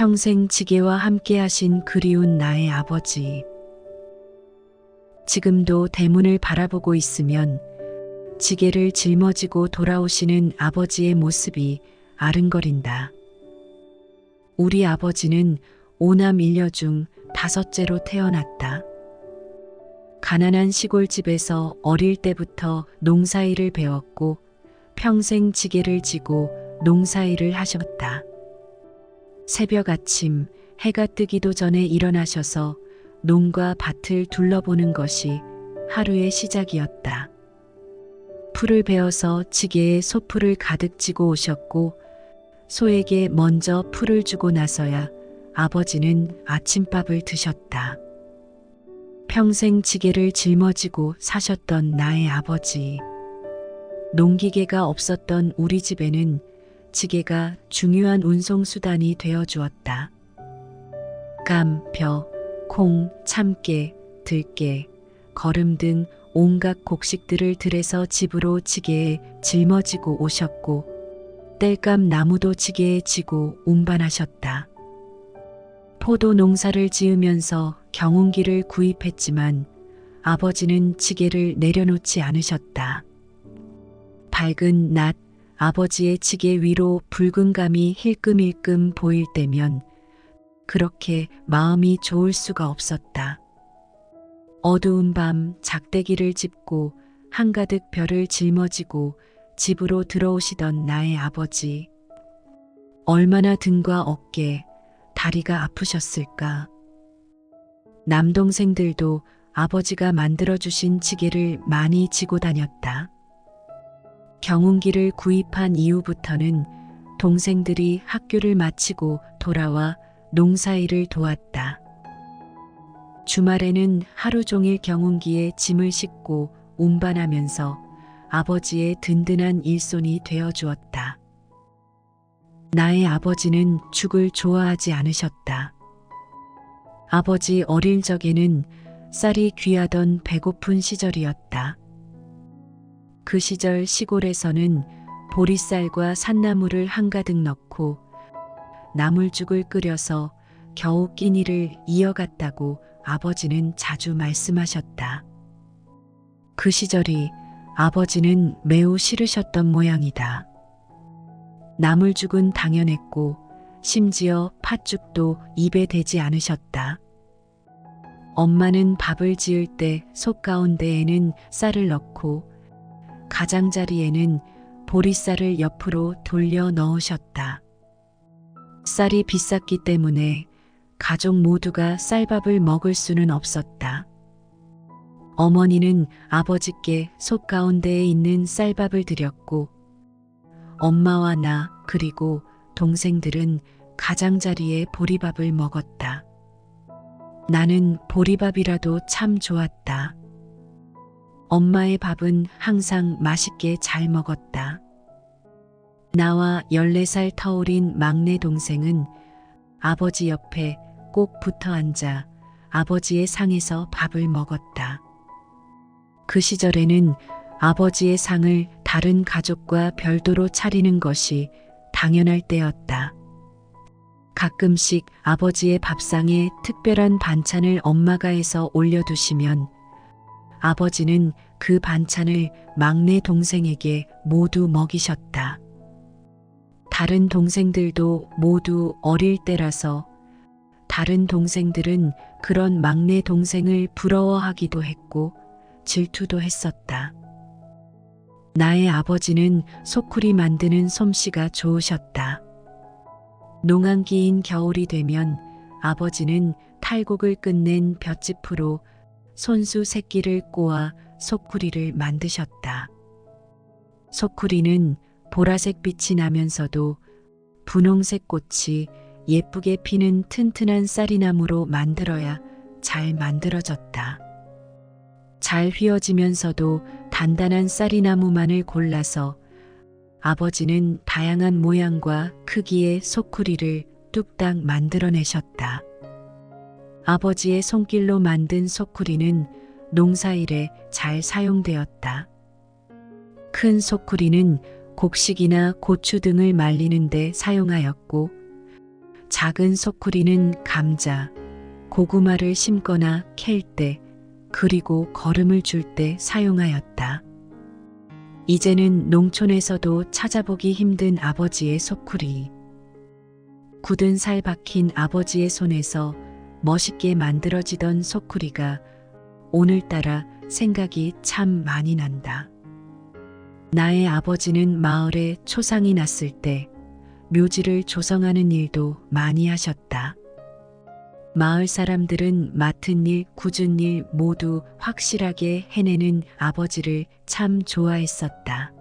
평생 지게와 함께 하신 그리운 나의 아버지. 지금도 대문을 바라보고 있으면 지게를 짊어지고 돌아오시는 아버지의 모습이 아른거린다. 우리 아버지는 5남 1녀 중 5째로 태어났다. 가난한 시골집에서 어릴 때부터 농사일을 배웠고 평생 지게를 지고 농사일을 하셨다. 새벽 아침 해가 뜨기도 전에 일어나셔서 농과 밭을 둘러보는 것이 하루의 시작이었다. 풀을 베어서 지게에 소풀을 가득 지고 오셨고 소에게 먼저 풀을 주고 나서야 아버지는 아침밥을 드셨다. 평생 지게를 짊어지고 사셨던 나의 아버지. 농기계가 없었던 우리 집에는 지게가 중요한 운송수단이 되어 주었다. 감, 벼, 콩, 참깨, 들깨, 거름 등 온갖 곡식들을 들에서 집으로 지게에 짊어지고 오셨고 땔감 나무도 지게에 지고 운반하셨다. 포도 농사를 지으면서 경운기를 구입했지만 아버지는 지게를 내려놓지 않으셨다. 밝은 낮 아버지의 지게 위로 붉은 감이 힐끔힐끔 보일 때면 그렇게 마음이 좋을 수가 없었다. 어두운 밤 작대기를 짚고 한가득 벼를 짊어지고 집으로 들어오시던 나의 아버지. 얼마나 등과 어깨, 다리가 아프셨을까. 남동생들도 아버지가 만들어주신 지게를 많이 지고 다녔다. 경운기를 구입한 이후부터는 동생들이 학교를 마치고 돌아와 농사일을 도왔다. 주말에는 하루 종일 경운기에 짐을 싣고 운반하면서 아버지의 든든한 일손이 되어 주었다. 나의 아버지는 죽을 좋아하지 않으셨다. 아버지 어릴 적에는 쌀이 귀하던 배고픈 시절이었다. 그 시절 시골에서는 보리쌀과 산나물을 한가득 넣고 나물죽을 끓여서 겨우 끼니를 이어갔다고 아버지는 자주 말씀하셨다. 그 시절이 아버지는 매우 싫으셨던 모양이다. 나물죽은 당연했고 심지어 팥죽도 입에 대지 않으셨다. 엄마는 밥을 지을 때 솥 가운데에는 쌀을 넣고 가장자리에는 보리쌀을 옆으로 돌려 넣으셨다. 쌀이 비쌌기 때문에 가족 모두가 쌀밥을 먹을 수는 없었다. 어머니는 아버지께 솥 가운데에 있는 쌀밥을 드렸고 엄마와 나 그리고 동생들은 가장자리에 보리밥을 먹었다. 나는 보리밥이라도 참 좋았다. 엄마의 밥은 항상 맛있게 잘 먹었다. 나와 14살 터울인 막내 동생은 아버지 옆에 꼭 붙어 앉아 아버지의 상에서 밥을 먹었다. 그 시절에는 아버지의 상을 다른 가족과 별도로 차리는 것이 당연할 때였다. 가끔씩 아버지의 밥상에 특별한 반찬을 엄마가 해서 올려두시면 아버지는 그 반찬을 막내 동생에게 모두 먹이셨다. 다른 동생들도 모두 어릴 때라서 다른 동생들은 그런 막내 동생을 부러워하기도 했고 질투도 했었다. 나의 아버지는 소쿠리 만드는 솜씨가 좋으셨다. 농한기인 겨울이 되면 아버지는 탈곡을 끝낸 볏짚으로 손수 새끼를 꼬아 소쿠리를 만드셨다. 소쿠리는 보라색 빛이 나면서도 분홍색 꽃이 예쁘게 피는 튼튼한 쌀이나무로 만들어야 잘 만들어졌다. 잘 휘어지면서도 단단한 쌀이나무만을 골라서 아버지는 다양한 모양과 크기의 소쿠리를 뚝딱 만들어내셨다. 아버지의 손길로 만든 소쿠리는 농사일에 잘 사용되었다. 큰 소쿠리는 곡식이나 고추 등을 말리는 데 사용하였고 작은 소쿠리는 감자, 고구마를 심거나 캘 때, 그리고 거름을 줄 때 사용하였다. 이제는 농촌에서도 찾아보기 힘든 아버지의 소쿠리. 굳은 살 박힌 아버지의 손에서 멋있게 만들어지던 소쿠리가 오늘따라 생각이 참 많이 난다. 나의 아버지는 마을에 초상이 났을 때 묘지를 조성하는 일도 많이 하셨다. 마을 사람들은 맡은 일, 굳은 일 모두 확실하게 해내는 아버지를 참 좋아했었다.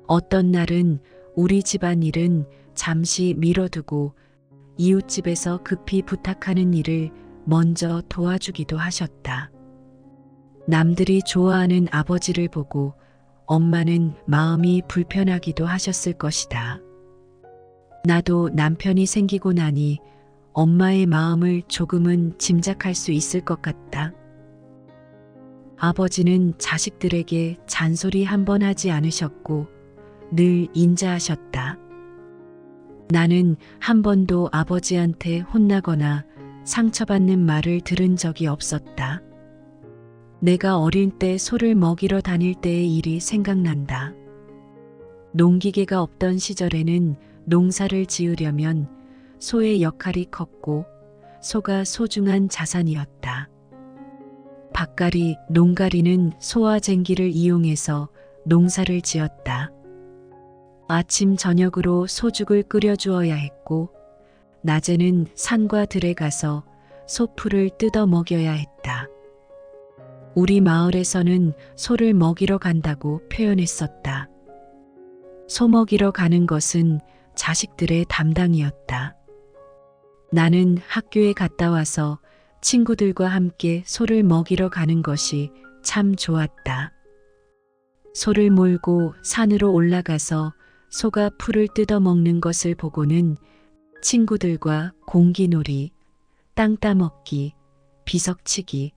어떤 날은 우리 집안 일은 잠시 미뤄두고 이웃집에서 급히 부탁하는 일을 먼저 도와주기도 하셨다. 남들이 좋아하는 아버지를 보고 엄마는 마음이 불편하기도 하셨을 것이다. 나도 남편이 생기고 나니 엄마의 마음을 조금은 짐작할 수 있을 것 같다. 아버지는 자식들에게 잔소리 한 번 하지 않으셨고 늘 인자하셨다. 나는 한 번도 아버지한테 혼나거나 상처받는 말을 들은 적이 없었다. 내가 어릴 때 소를 먹이러 다닐 때의 일이 생각난다. 농기계가 없던 시절에는 농사를 지으려면 소의 역할이 컸고 소가 소중한 자산이었다. 밭갈이, 농가리는 소와 쟁기를 이용해서 농사를 지었다. 아침 저녁으로 소죽을 끓여주어야 했고 낮에는 산과 들에 가서 소풀을 뜯어 먹여야 했다. 우리 마을에서는 소를 먹이러 간다고 표현했었다. 소 먹이러 가는 것은 자식들의 담당이었다. 나는 학교에 갔다 와서 친구들과 함께 소를 먹이러 가는 것이 참 좋았다. 소를 몰고 산으로 올라가서 소가 풀을 뜯어 먹는 것을 보고는 친구들과 공기놀이, 땅 따먹기, 비석치기,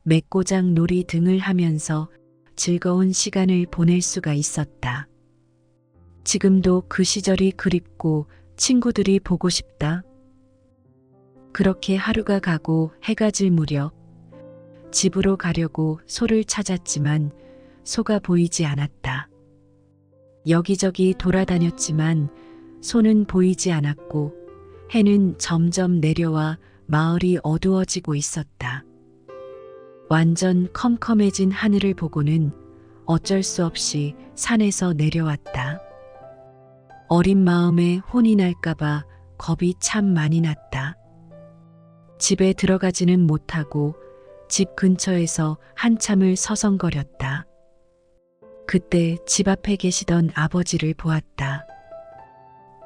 맥고장 놀이 등을 하면서 즐거운 시간을 보낼 수가 있었다. 지금도 그 시절이 그립고 친구들이 보고 싶다. 그렇게 하루가 가고 해가 질 무렵 집으로 가려고 소를 찾았지만 소가 보이지 않았다. 여기저기 돌아다녔지만 소는 보이지 않았고 해는 점점 내려와 마을이 어두워지고 있었다. 완전 컴컴해진 하늘을 보고는 어쩔 수 없이 산에서 내려왔다. 어린 마음에 혼이 날까봐 겁이 참 많이 났다. 집에 들어가지는 못하고 집 근처에서 한참을 서성거렸다. 그때 집 앞에 계시던 아버지를 보았다.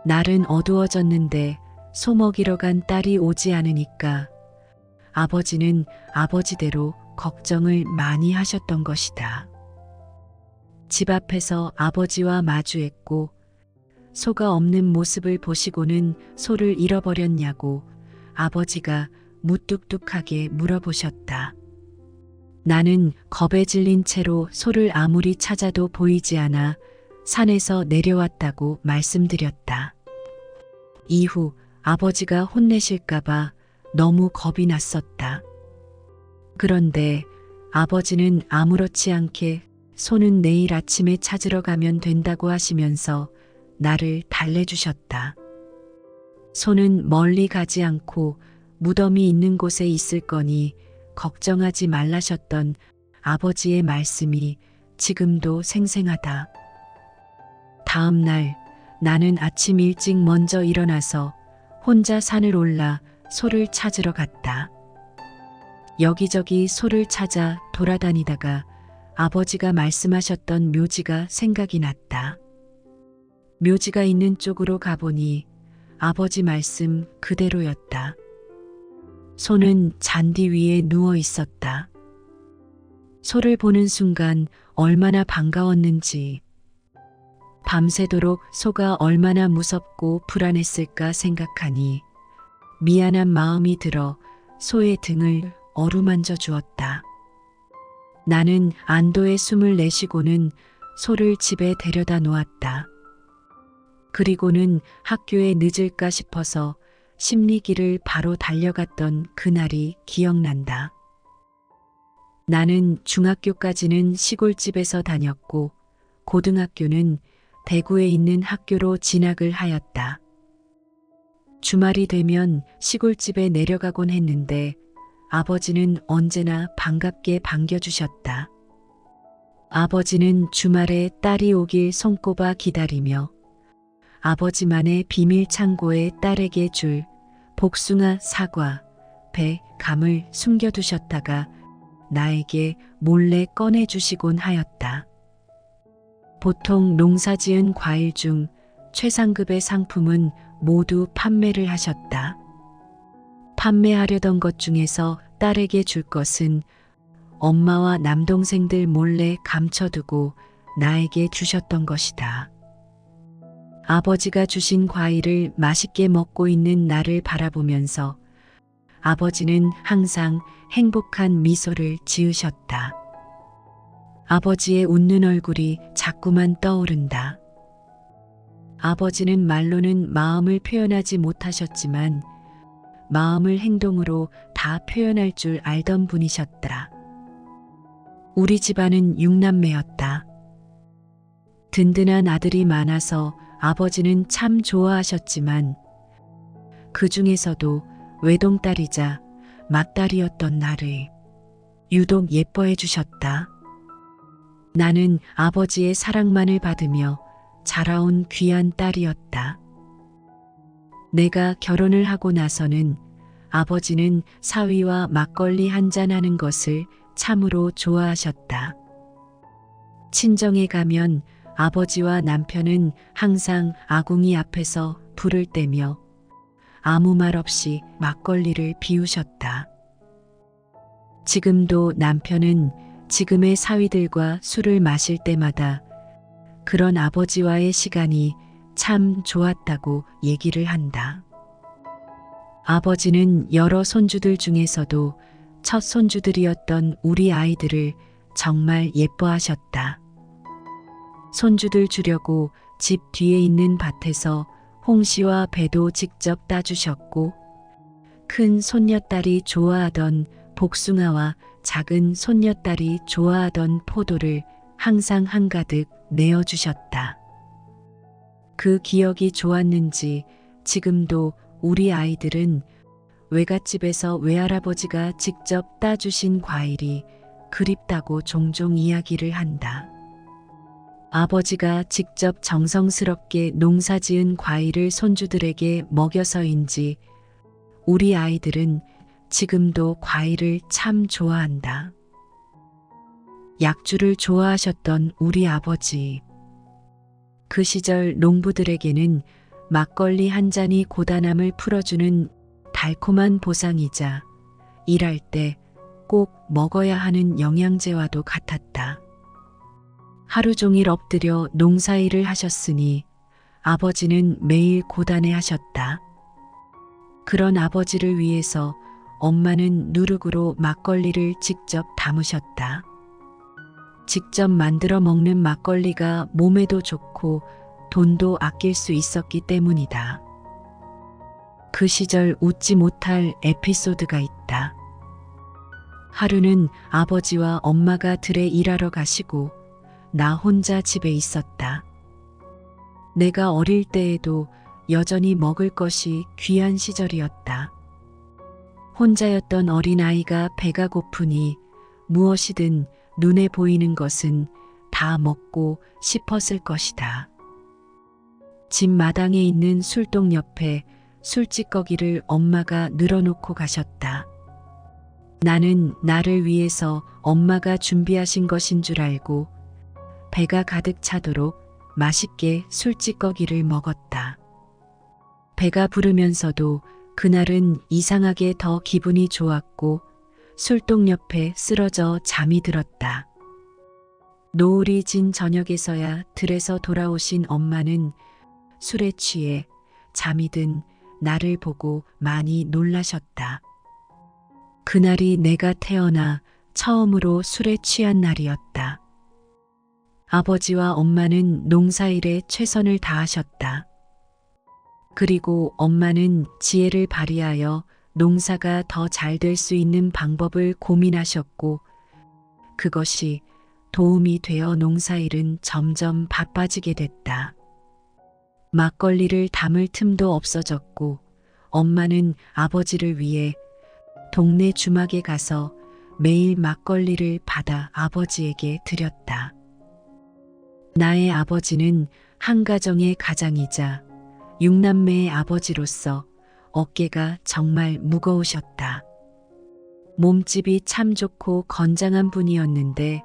날은 어두워졌는데 소 먹이러 간 딸이 오지 않으니까 아버지는 아버지대로 걱정을 많이 하셨던 것이다. 집 앞에서 아버지와 마주했고 소가 없는 모습을 보시고는 소를 잃어버렸냐고 아버지가 무뚝뚝하게 물어보셨다. 나는 겁에 질린 채로 소를 아무리 찾아도 보이지 않아 산에서 내려왔다고 말씀드렸다. 이후 아버지가 혼내실까봐 너무 겁이 났었다. 그런데 아버지는 아무렇지 않게 소는 내일 아침에 찾으러 가면 된다고 하시면서 나를 달래주셨다. 소는 멀리 가지 않고 무덤이 있는 곳에 있을 거니 걱정하지 말라셨던 아버지의 말씀이 지금도 생생하다. 다음 날 나는 아침 일찍 먼저 일어나서 혼자 산을 올라 소를 찾으러 갔다. 여기저기 소를 찾아 돌아다니다가 아버지가 말씀하셨던 묘지가 생각이 났다. 묘지가 있는 쪽으로 가보니 아버지 말씀 그대로였다. 소는 잔디 위에 누워 있었다. 소를 보는 순간 얼마나 반가웠는지, 밤새도록 소가 얼마나 무섭고 불안했을까 생각하니 미안한 마음이 들어 소의 등을 어루만져 주었다. 나는 안도의 숨을 내쉬고는 소를 집에 데려다 놓았다. 그리고는 학교에 늦을까 싶어서 심리기를 바로 달려갔던 그날이 기억난다. 나는 중학교까지는 시골집에서 다녔고 고등학교는 대구에 있는 학교로 진학을 하였다. 주말이 되면 시골집에 내려가곤 했는데 아버지는 언제나 반갑게 반겨주셨다. 아버지는 주말에 딸이 오길 손꼽아 기다리며 아버지만의 비밀 창고에 딸에게 줄 복숭아, 사과, 배, 감을 숨겨두셨다가 나에게 몰래 꺼내주시곤 하였다. 보통 농사지은 과일 중 최상급의 상품은 모두 판매를 하셨다. 판매하려던 것 중에서 딸에게 줄 것은 엄마와 남동생들 몰래 감춰두고 나에게 주셨던 것이다. 아버지가 주신 과일을 맛있게 먹고 있는 나를 바라보면서 아버지는 항상 행복한 미소를 지으셨다. 아버지의 웃는 얼굴이 자꾸만 떠오른다. 아버지는 말로는 마음을 표현하지 못하셨지만 마음을 행동으로 다 표현할 줄 알던 분이셨다. 우리 집안은 6남매였다. 든든한 아들이 많아서 아버지는 참 좋아하셨지만 그 중에서도 외동딸이자 맏딸이었던 나를 유독 예뻐해 주셨다. 나는 아버지의 사랑만을 받으며 자라온 귀한 딸이었다. 내가 결혼을 하고 나서는 아버지는 사위와 막걸리 한잔하는 것을 참으로 좋아하셨다. 친정에 가면 아버지와 남편은 항상 아궁이 앞에서 불을 떼며 아무 말 없이 막걸리를 비우셨다. 지금도 남편은 지금의 사위들과 술을 마실 때마다 그런 아버지와의 시간이 참 좋았다고 얘기를 한다. 아버지는 여러 손주들 중에서도 첫 손주들이었던 우리 아이들을 정말 예뻐하셨다. 손주들 주려고 집 뒤에 있는 밭에서 홍시와 배도 직접 따주셨고 큰 손녀딸이 좋아하던 복숭아와 작은 손녀딸이 좋아하던 포도를 항상 한가득 내어주셨다. 그 기억이 좋았는지 지금도 우리 아이들은 외갓집에서 외할아버지가 직접 따주신 과일이 그립다고 종종 이야기를 한다. 아버지가 직접 정성스럽게 농사지은 과일을 손주들에게 먹여서인지 우리 아이들은 지금도 과일을 참 좋아한다. 약주를 좋아하셨던 우리 아버지. 그 시절 농부들에게는 막걸리 한 잔이 고단함을 풀어주는 달콤한 보상이자 일할 때 꼭 먹어야 하는 영양제와도 같았다. 하루 종일 엎드려 농사일을 하셨으니 아버지는 매일 고단해 하셨다. 그런 아버지를 위해서 엄마는 누룩으로 막걸리를 직접 담으셨다. 직접 만들어 먹는 막걸리가 몸에도 좋고 돈도 아낄 수 있었기 때문이다. 그 시절 웃지 못할 에피소드가 있다. 하루는 아버지와 엄마가 들에 일하러 가시고 나 혼자 집에 있었다. 내가 어릴 때에도 여전히 먹을 것이 귀한 시절이었다. 혼자였던 어린아이가 배가 고프니 무엇이든 눈에 보이는 것은 다 먹고 싶었을 것이다. 집 마당에 있는 술동 옆에 술찌꺼기를 엄마가 늘어놓고 가셨다. 나는 나를 위해서 엄마가 준비하신 것인 줄 알고 배가 가득 차도록 맛있게 술찌꺼기를 먹었다. 배가 부르면서도 그날은 이상하게 더 기분이 좋았고 술동 옆에 쓰러져 잠이 들었다. 노을이 진 저녁에서야 들에서 돌아오신 엄마는 술에 취해 잠이 든 나를 보고 많이 놀라셨다. 그날이 내가 태어나 처음으로 술에 취한 날이었다. 아버지와 엄마는 농사일에 최선을 다하셨다. 그리고 엄마는 지혜를 발휘하여 농사가 더 잘 될 수 있는 방법을 고민하셨고 그것이 도움이 되어 농사일은 점점 바빠지게 됐다. 막걸리를 담을 틈도 없어졌고 엄마는 아버지를 위해 동네 주막에 가서 매일 막걸리를 받아 아버지에게 드렸다. 나의 아버지는 한 가정의 가장이자 6남매의 아버지로서 어깨가 정말 무거우셨다. 몸집이 참 좋고 건장한 분이었는데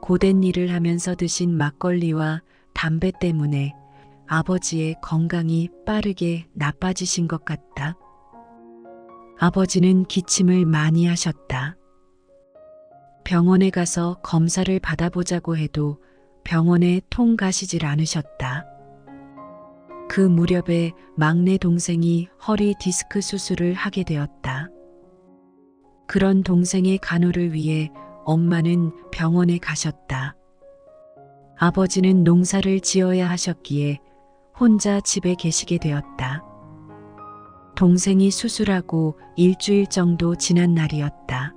고된 일을 하면서 드신 막걸리와 담배 때문에 아버지의 건강이 빠르게 나빠지신 것 같다. 아버지는 기침을 많이 하셨다. 병원에 가서 검사를 받아보자고 해도 병원에 통 가시질 않으셨다. 그 무렵에 막내 동생이 허리 디스크 수술을 하게 되었다. 그런 동생의 간호를 위해 엄마는 병원에 가셨다. 아버지는 농사를 지어야 하셨기에 혼자 집에 계시게 되었다. 동생이 수술하고 일주일 정도 지난 날이었다.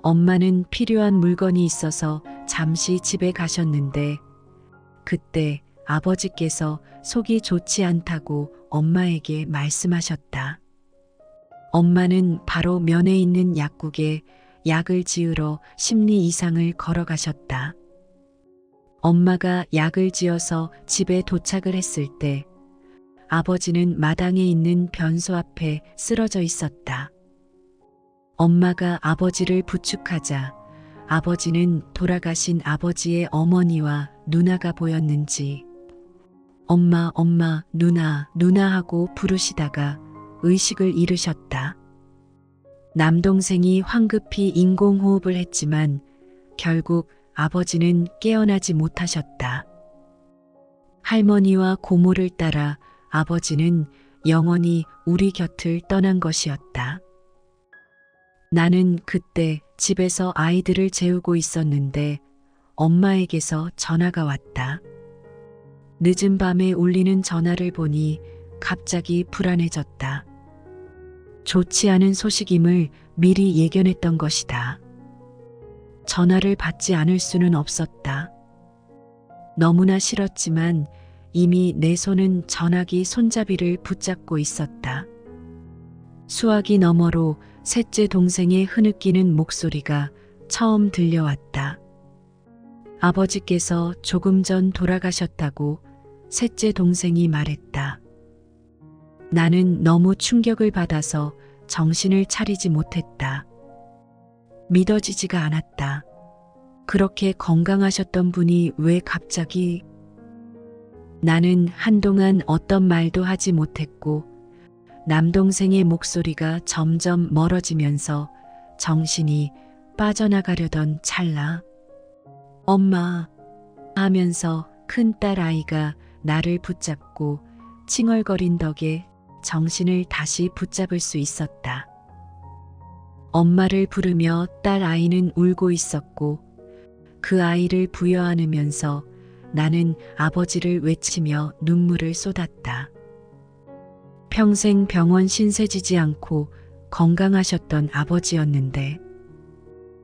엄마는 필요한 물건이 있어서 잠시 집에 가셨는데 그때 아버지께서 속이 좋지 않다고 엄마에게 말씀하셨다. 엄마는 바로 면에 있는 약국에 약을 지으러 10리 이상을 걸어가셨다. 엄마가 약을 지어서 집에 도착을 했을 때 아버지는 마당에 있는 변소 앞에 쓰러져 있었다. 엄마가 아버지를 부축하자 아버지는 돌아가신 아버지의 어머니와 누나가 보였는지 엄마, 엄마, 누나, 누나 하고 부르시다가 의식을 잃으셨다. 남동생이 황급히 인공호흡을 했지만 결국 아버지는 깨어나지 못하셨다. 할머니와 고모를 따라 아버지는 영원히 우리 곁을 떠난 것이었다. 나는 그때 집에서 아이들을 재우고 있었는데 엄마에게서 전화가 왔다. 늦은 밤에 울리는 전화를 보니 갑자기 불안해졌다. 좋지 않은 소식임을 미리 예견했던 것이다. 전화를 받지 않을 수는 없었다. 너무나 싫었지만 이미 내 손은 전화기 손잡이를 붙잡고 있었다. 수화기 너머로 셋째 동생의 흐느끼는 목소리가 처음 들려왔다. 아버지께서 조금 전 돌아가셨다고 셋째 동생이 말했다. 나는 너무 충격을 받아서 정신을 차리지 못했다. 믿어지지가 않았다. 그렇게 건강하셨던 분이 왜 갑자기... 나는 한동안 어떤 말도 하지 못했고 남동생의 목소리가 점점 멀어지면서 정신이 빠져나가려던 찰나 엄마 하면서 큰딸 아이가 나를 붙잡고 칭얼거린 덕에 정신을 다시 붙잡을 수 있었다. 엄마를 부르며 딸 아이는 울고 있었고 그 아이를 부여안으면서 나는 아버지를 외치며 눈물을 쏟았다. 평생 병원 신세지지 않고 건강하셨던 아버지였는데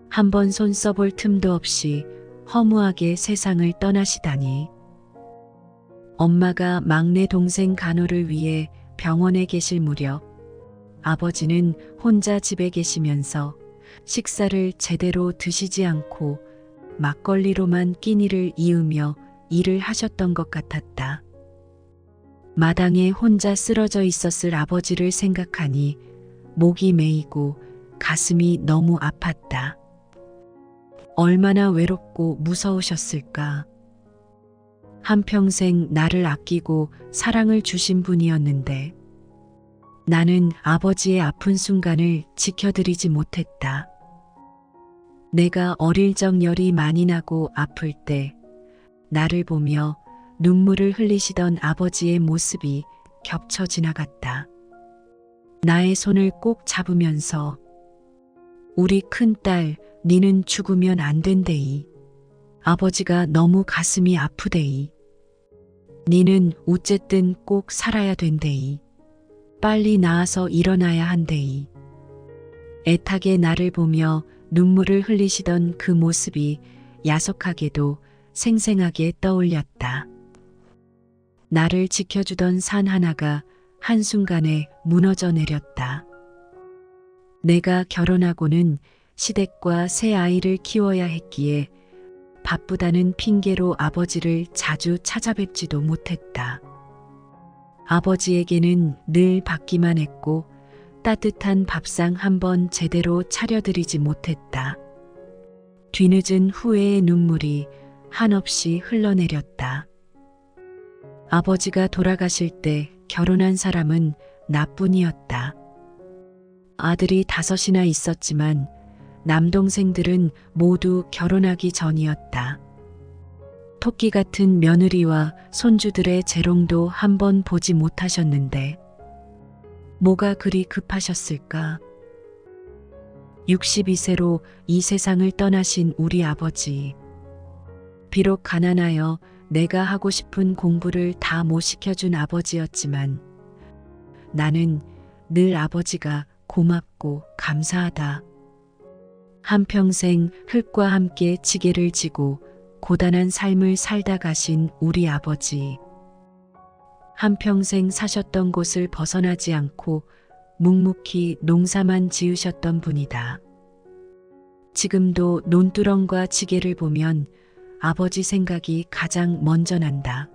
한번 손 써볼 틈도 없이 허무하게 세상을 떠나시다니. 엄마가 막내 동생 간호를 위해 병원에 계실 무렵 아버지는 혼자 집에 계시면서 식사를 제대로 드시지 않고 막걸리로만 끼니를 이으며 일을 하셨던 것 같았다. 마당에 혼자 쓰러져 있었을 아버지를 생각하니 목이 메이고 가슴이 너무 아팠다. 얼마나 외롭고 무서우셨을까. 한평생 나를 아끼고 사랑을 주신 분이었는데 나는 아버지의 아픈 순간을 지켜드리지 못했다. 내가 어릴 적 열이 많이 나고 아플 때 나를 보며 눈물을 흘리시던 아버지의 모습이 겹쳐 지나갔다. 나의 손을 꼭 잡으면서 우리 큰딸 니는 죽으면 안 된대이. 아버지가 너무 가슴이 아프대이. 니는 어쨌든 꼭 살아야 된대이. 빨리 나아서 일어나야 한대이. 애타게 나를 보며 눈물을 흘리시던 그 모습이 야속하게도 생생하게 떠올렸다. 나를 지켜주던 산 하나가 한순간에 무너져 내렸다. 내가 결혼하고는 시댁과 새 아이를 키워야 했기에 바쁘다는 핑계로 아버지를 자주 찾아뵙지도 못했다. 아버지에게는 늘 받기만 했고 따뜻한 밥상 한 번 제대로 차려드리지 못했다. 뒤늦은 후회의 눈물이 한없이 흘러내렸다. 아버지가 돌아가실 때 결혼한 사람은 나뿐이었다. 아들이 5이나 있었지만 남동생들은 모두 결혼하기 전이었다. 토끼 같은 며느리와 손주들의 재롱도 한 번 보지 못하셨는데 뭐가 그리 급하셨을까? 62세로 이 세상을 떠나신 우리 아버지. 비록 가난하여 내가 하고 싶은 공부를 다 못 시켜준 아버지였지만 나는 늘 아버지가 고맙고 감사하다. 한평생 흙과 함께 지게를 지고 고단한 삶을 살다 가신 우리 아버지. 한평생 사셨던 곳을 벗어나지 않고 묵묵히 농사만 지으셨던 분이다. 지금도 논두렁과 지게를 보면 아버지 생각이 가장 먼저 난다.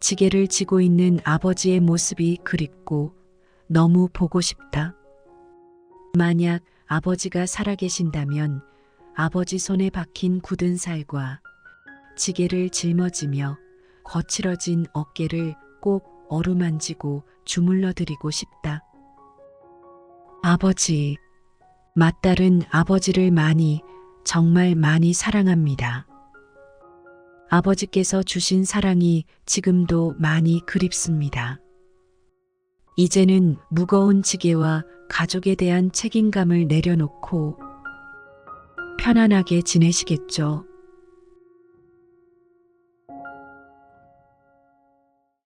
지게를 지고 있는 아버지의 모습이 그립고 너무 보고 싶다. 만약 아버지가 살아계신다면 아버지 손에 박힌 굳은 살과 지게를 짊어지며 거칠어진 어깨를 꼭 어루만지고 주물러 드리고 싶다. 아버지, 맏딸은 아버지를 많이, 정말 많이 사랑합니다. 아버지께서 주신 사랑이 지금도 많이 그립습니다. 이제는 무거운 지게와 가족에 대한 책임감을 내려놓고 편안하게 지내시겠죠.